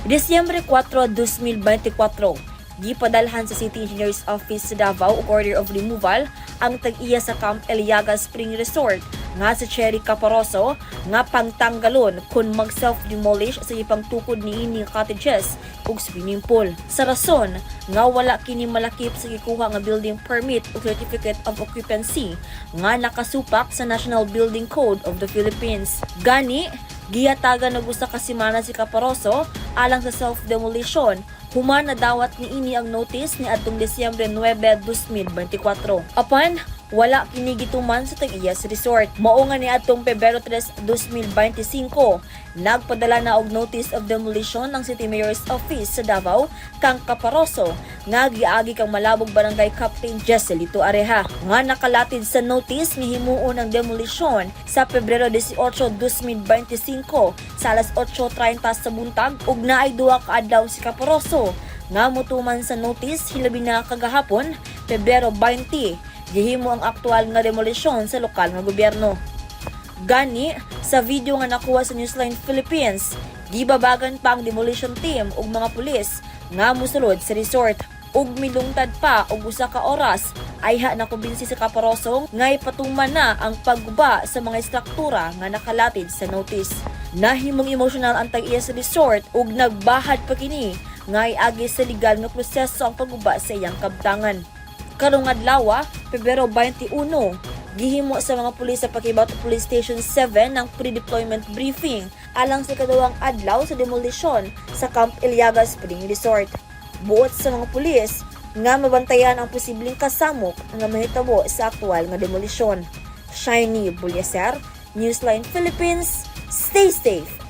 Disyembre 4, 2024, gipadalhan sa City Engineer's Office sa Davao og order of removal ang TAG-IYA sa Camp Eleaga Spring Resort nga sa Cherry Caparoso nga pangtanggalon kung mag-self-demolish sa GIPANGTUKOD niini nga cottages ug swimming pool. Sa rason nga wala kini malakip sa gikuha nga building permit o certificate of occupancy nga nakasupak sa National Building Code of the Philippines. Gani, gihatagan og usa ka semana si Caparoso alang sa self-demolition. Human na dawat ni ini ang notice ni adtong Disyembre 9, 2024. Apan wala kini gituman sa TAG-IYA sa resort. Mao nga ni adtong PEBRERO 3, 2025, nagpadala na og notice of demolition ng City Mayor's Office sa Davao kang Caparoso nga giagi kang Malabog Barangay Captain Jesselito Areha nga nakalatid sa notice nga himuon ang demolition sa PEBRERO 18, 2025 sa alas 8:30 sa buntag ug naay duha ka adlaw si Caparoso nga motuman sa notice hilabi na kagahapon PEBRERO 20. Gihimo ang aktual nga demolisyon sa lokal nga gobyerno. Gani, sa video nga nakuha sa Newsline Philippines, gibabagan pa ang demolition team ug mga pulis nga mosulod sa resort. Ug milungtad pa og usa ka oras ayha na kumbinsi sa Caparoso nga ipatuman na ang pagguba sa mga istruktura nga nakalatid sa notice. Nahimong emosyonal ang TAG-IYA sa resort ug nagbahad pa kini nga iagi sa legal nga proseso ang pagguba sa iyang kabtangan. Karong adlaw, PEBRERO 21, gihimo sa mga pulis sa PAQUIBATO Police Station 7 ng pre-deployment briefing alang sa ikadawang adlaw sa demolition sa Camp Eleaga Spring Resort. Buot sa mga pulis nga mabantayan ang posibleng kasamok nga mahitabo sa aktual nga demolisyon. Shiny Bulyaser, Newsline Philippines, stay safe!